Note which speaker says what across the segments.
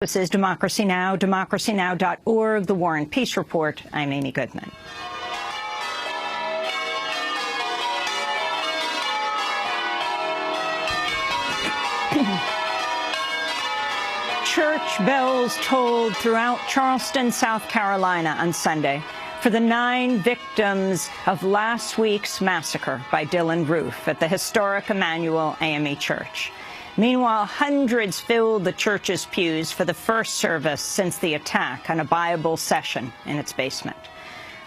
Speaker 1: This is Democracy Now!, democracynow.org, The War and Peace Report. I'm Amy Goodman. Church bells tolled throughout Charleston, South Carolina on Sunday for the 9 victims of last week's massacre by Dylann Roof at the historic Emmanuel AME Church. Meanwhile, hundreds filled the church's pews for the first service since the attack on a Bible session in its basement.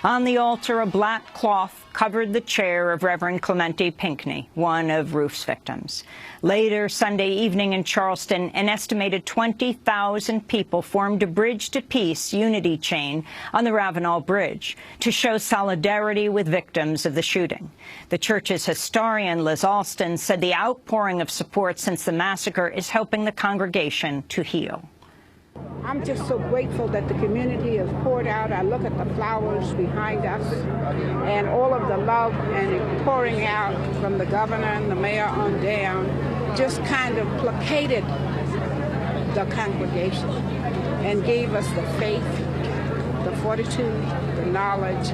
Speaker 1: On the altar, a black cloth covered the chair of Reverend Clemente Pinckney, one of Roof's victims. Later Sunday evening in Charleston, an estimated 20,000 people formed a Bridge to Peace unity chain on the Ravenel Bridge to show solidarity with victims of the shooting. The church's historian, Liz Alston, said the outpouring of support since the massacre is helping the congregation to heal.
Speaker 2: I'm just so grateful that the community has poured out. I look at the flowers behind us and all of the love and pouring out from the governor and the mayor on down just kind of placated the congregation and gave us the faith, the fortitude, the knowledge,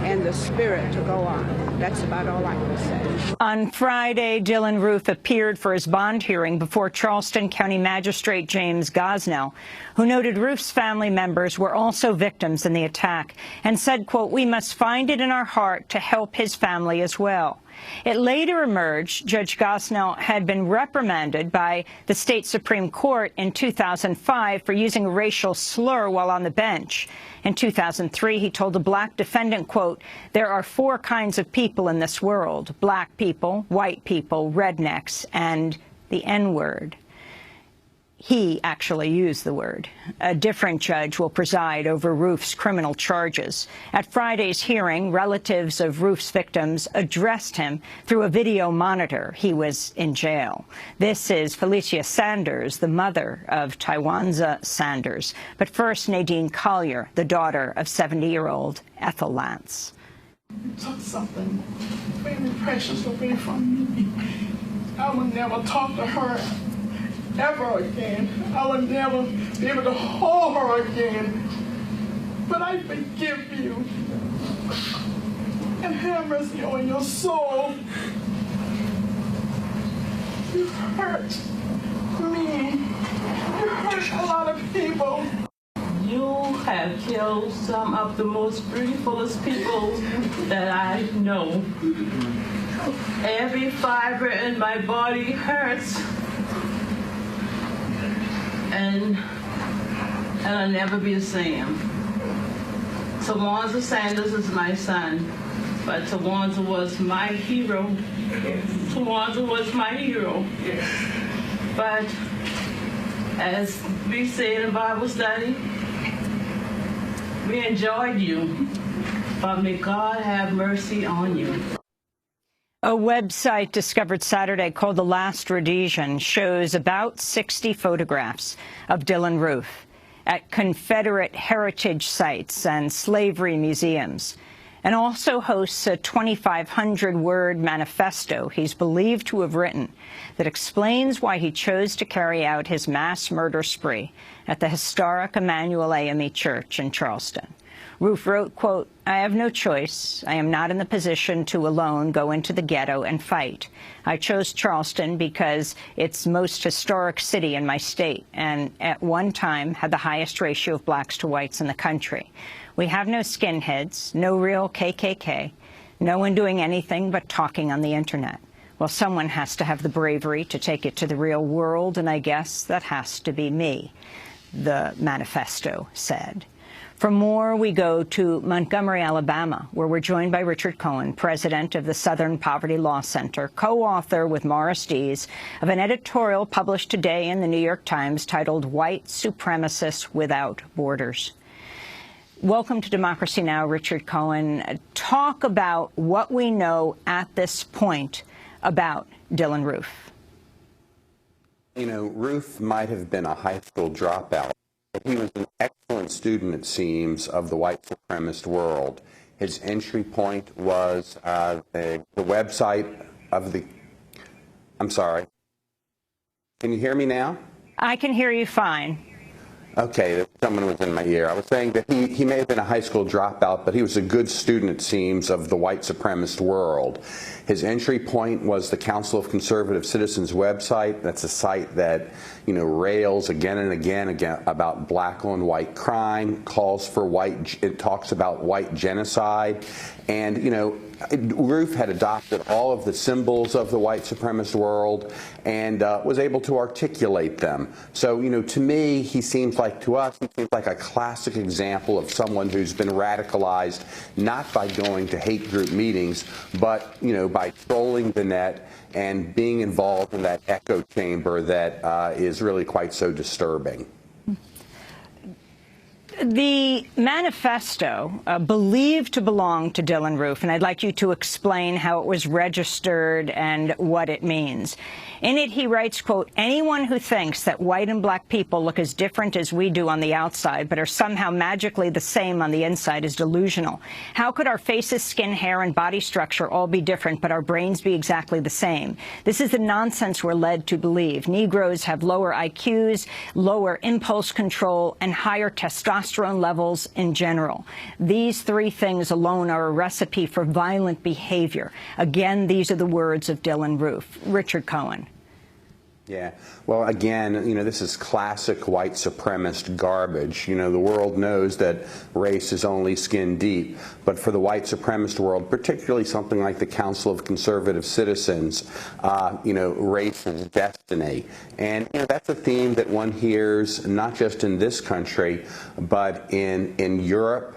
Speaker 2: and the spirit to go on. That's about all I can say.
Speaker 1: On Friday, Dylann Roof appeared for his bond hearing before Charleston County Magistrate James Gosnell, who noted Roof's family members were also victims in the attack and said, quote, "We must find it in our heart to help his family as well." It later emerged Judge Gosnell had been reprimanded by the state Supreme Court in 2005 for using a racial slur while on the bench. In 2003, he told a black defendant, quote, "There are 4 kinds of people in this world: black people, white people, rednecks, and the N-word." He actually used the word. A different judge will preside over Roof's criminal charges. At Friday's hearing, relatives of Roof's victims addressed him through a video monitor. He was in jail. This is Felicia Sanders, the mother of Tywanza Sanders. But first, Nadine Collier, the daughter of 70-year-old Ethel Lance.
Speaker 3: You took something very precious away from me. I would never talk to her ever again. I would never be able to hold her again. But I forgive you. And have mercy on your soul. You hurt me. You hurt a lot of people.
Speaker 4: You have killed some of the most beautifulest people that I know. Every fiber in my body hurts. And I'll never be the same. Tywanza Sanders is my son, but Tywanza was my hero. Tywanza was my hero. But as we say in Bible study, we enjoyed you, but may God have mercy on you.
Speaker 1: A website discovered Saturday called The Last Rhodesian shows about 60 photographs of Dylann Roof at Confederate heritage sites and slavery museums, and also hosts a 2,500-word manifesto he's believed to have written that explains why he chose to carry out his mass murder spree at the historic Emmanuel AME Church in Charleston. Roof wrote, quote, "I have no choice. I am not in the position to alone go into the ghetto and fight. I chose Charleston because it's most historic city in my state and at one time had the highest ratio of blacks to whites in the country. We have no skinheads, no real KKK, no one doing anything but talking on the internet. Well, someone has to have the bravery to take it to the real world, and I guess that has to be me," the manifesto said. For more, we go to Montgomery, Alabama, where we're joined by Richard Cohen, president of the Southern Poverty Law Center, co-author with Morris Dees of an editorial published today in the New York Times titled "White Supremacists Without Borders." Welcome to Democracy Now!, Richard Cohen. Talk about what we know at this point about Dylann Roof.
Speaker 5: You know, Roof might have been a high school dropout. He was an excellent student, it seems, of the white supremacist world. His entry point was the website of the... I'm sorry. Can you hear me now?
Speaker 1: I can hear you fine.
Speaker 5: Okay, someone was in my ear. I was saying that he may have been a high school dropout, but he was a good student, it seems, of the white supremacist world. His entry point was the Council of Conservative Citizens website. That's a site that, rails again and again about black on white crime, it talks about white genocide, and, Ruth had adopted all of the symbols of the white supremacist world and was able to articulate them. So, to me, he seems like a classic example of someone who's been radicalized, not by going to hate group meetings, but, by trolling the net and being involved in that echo chamber that is really quite so disturbing.
Speaker 1: The manifesto believed to belong to Dylann Roof, and I'd like you to explain how it was registered and what it means. In it, he writes, quote, "Anyone who thinks that white and black people look as different as we do on the outside, but are somehow magically the same on the inside is delusional. How could our faces, skin, hair, and body structure all be different, but our brains be exactly the same? This is the nonsense we're led to believe. Negroes have lower IQs, lower impulse control, and higher testosterone levels in general. These three things alone are a recipe for violent behavior." Again, these are the words of Dylann Roof. Richard Cohen.
Speaker 5: Yeah. Well, again, this is classic white supremacist garbage. The world knows that race is only skin deep. But for the white supremacist world, particularly something like the Council of Conservative Citizens, race is destiny. And, that's a theme that one hears not just in this country, but in Europe,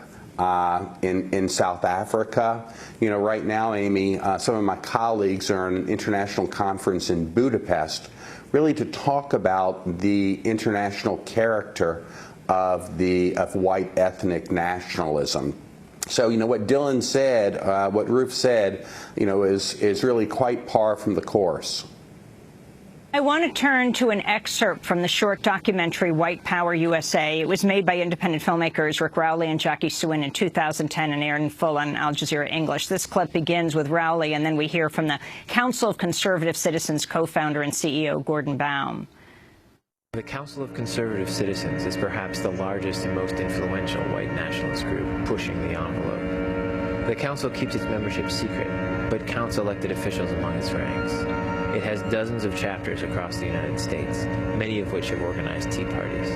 Speaker 5: in South Africa. Right now, Amy, some of my colleagues are in an international conference in Budapest, really to talk about the international character of white ethnic nationalism. So, what Dylann said, what Roof said, is really quite par from the course.
Speaker 1: I want to turn to an excerpt from the short documentary White Power USA. It was made by independent filmmakers Rick Rowley and Jackie Sewin in 2010 and aired in full on Al Jazeera English. This clip begins with Rowley, and then we hear from the Council of Conservative Citizens co-founder and CEO Gordon Baum.
Speaker 6: The Council of Conservative Citizens is perhaps the largest and most influential white nationalist group pushing the envelope. The council keeps its membership secret, but counts elected officials among its ranks. It has dozens of chapters across the United States, many of which have organized Tea Parties.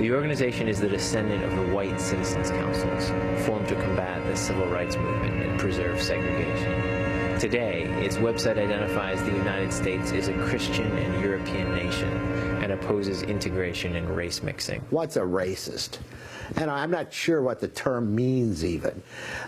Speaker 6: The organization is the descendant of the white citizens' councils, formed to combat the civil rights movement and preserve segregation. Today, its website identifies the United States as a Christian and European nation and opposes integration and race mixing.
Speaker 7: What's a racist? And I'm not sure what the term means even.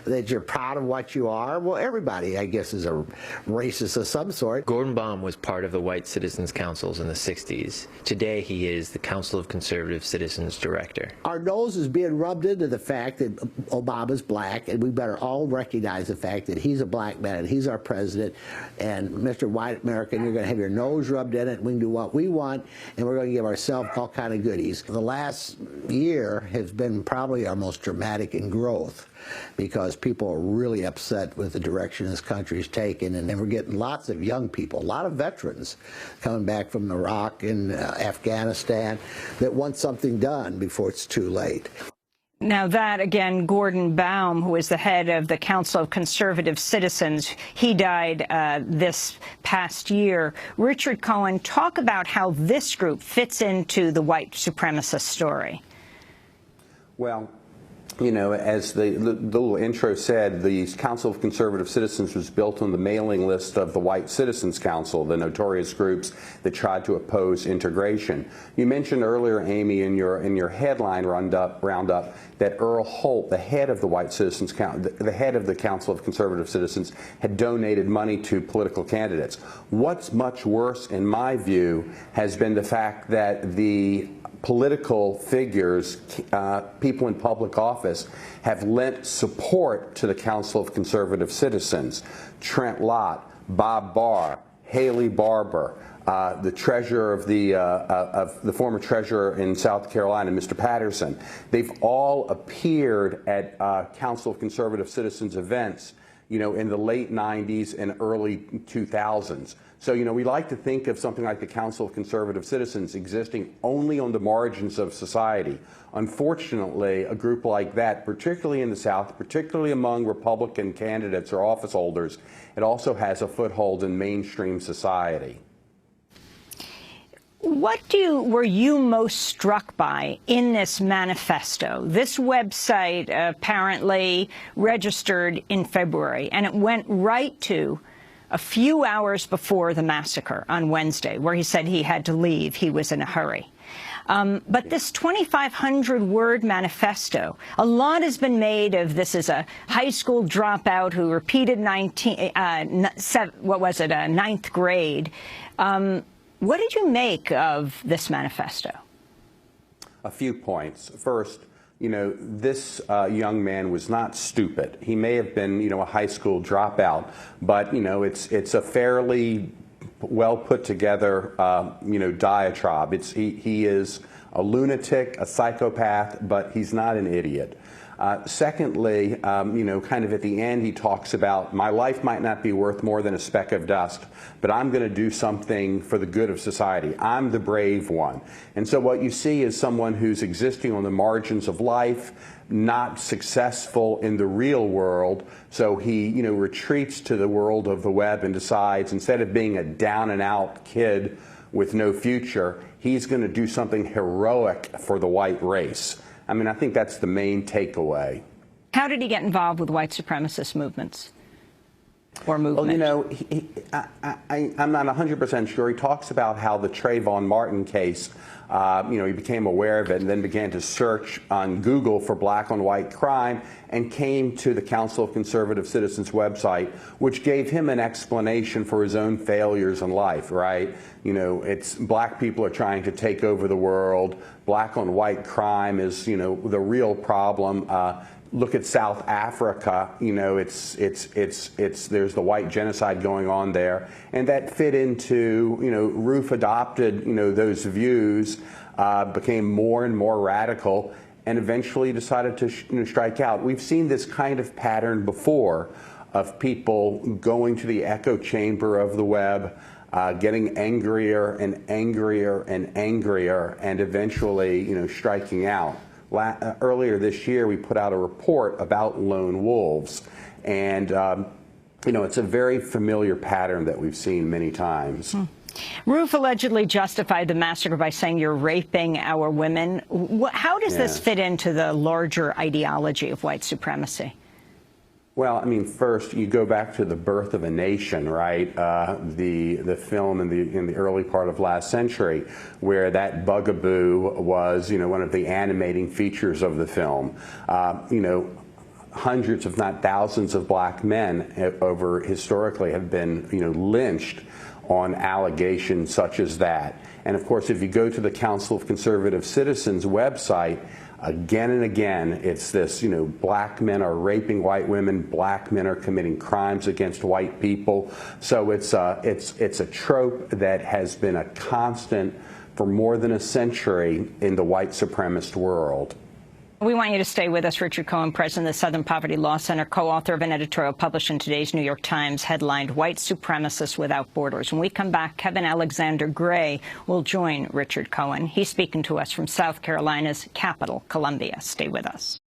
Speaker 7: That you're proud of what you are? Well, everybody, I guess, is a racist of some sort.
Speaker 6: Gordon Baum was part of the White Citizens Councils in the 60s. Today, he is the Council of Conservative Citizens Director.
Speaker 7: Our nose is being rubbed into the fact that Obama's black, and we better all recognize the fact that he's a black man and he's our president. And Mr. White American, you're going to have your nose rubbed in it, and we can do what we want, and we're going to give ourselves all kind of goodies. The last year has been probably our most dramatic in growth, because people are really upset with the direction this country is taking, and then we're getting lots of young people, a lot of veterans coming back from Iraq and Afghanistan that want something done before it's too late.
Speaker 1: Now that, again, Gordon Baum, who is the head of the Council of Conservative Citizens, he died this past year. Richard Cohen, talk about how this group fits into the white supremacist story.
Speaker 5: Well, as the little intro said, the Council of Conservative Citizens was built on the mailing list of the White Citizens Council, the notorious groups that tried to oppose integration. You mentioned earlier, Amy, in your headline roundup, that Earl Holt, the head of the White Citizens the head of the Council of Conservative Citizens, had donated money to political candidates. What's much worse, in my view, has been the fact that the political figures, people in public office, have lent support to the Council of Conservative Citizens. Trent Lott, Bob Barr, Haley Barbour, the treasurer of the former treasurer in South Carolina, Mr. Patterson. They've all appeared at Council of Conservative Citizens events in the late 90s and early 2000s. So, we like to think of something like the Council of Conservative Citizens existing only on the margins of society. Unfortunately, a group like that, particularly in the South, particularly among Republican candidates or office holders, it also has a foothold in mainstream society.
Speaker 1: What were you most struck by in this manifesto? This website apparently registered in February, and it went right to a few hours before the massacre on Wednesday, where he said he had to leave. He was in a hurry. But this 2,500-word manifesto, a lot has been made of this as a high school dropout who repeated ninth grade. What did you make of this manifesto?
Speaker 5: A few points. First, this young man was not stupid. He may have been, a high school dropout, but, it's a fairly well put together, diatribe. He is a lunatic, a psychopath, but he's not an idiot. Secondly, kind of at the end, he talks about, my life might not be worth more than a speck of dust, but I'm going to do something for the good of society. I'm the brave one. And so what you see is someone who's existing on the margins of life, not successful in the real world. So he, retreats to the world of the web and decides, instead of being a down and out kid with no future, he's going to do something heroic for the white race. I mean, I think that's the main takeaway.
Speaker 1: How did he get involved with white supremacist movements or movement?
Speaker 5: Well, I'm not 100% sure. He talks about how the Trayvon Martin case, he became aware of it and then began to search on Google for black on white crime and came to the Council of Conservative Citizens website, which gave him an explanation for his own failures in life, right? It's black people are trying to take over the world. Black on white crime is, the real problem. Look at South Africa, there's the white genocide going on there. And that fit into, Roof adopted, those views, became more and more radical, and eventually decided to strike out. We've seen this kind of pattern before of people going to the echo chamber of the web, getting angrier and angrier and angrier, and eventually, striking out. Earlier this year, we put out a report about lone wolves, and it's a very familiar pattern that we've seen many times.
Speaker 1: Roof allegedly justified the massacre by saying you're raping our women. How does this fit into the larger ideology of white supremacy?
Speaker 5: Well, I mean, first you go back to The Birth of a Nation, right? The film in the early part of last century, where that bugaboo was, one of the animating features of the film. Hundreds, if not thousands, of black men historically have been, lynched on allegations such as that. And of course, if you go to the Council of Conservative Citizens website, again and again, it's this, black men are raping white women, black men are committing crimes against white people. So it's a trope that has been a constant for more than a century in the white supremacist world.
Speaker 1: We want you to stay with us. Richard Cohen, president of the Southern Poverty Law Center, co-author of an editorial published in today's New York Times headlined White Supremacists Without Borders. When we come back, Kevin Alexander Gray will join Richard Cohen. He's speaking to us from South Carolina's capital, Columbia. Stay with us.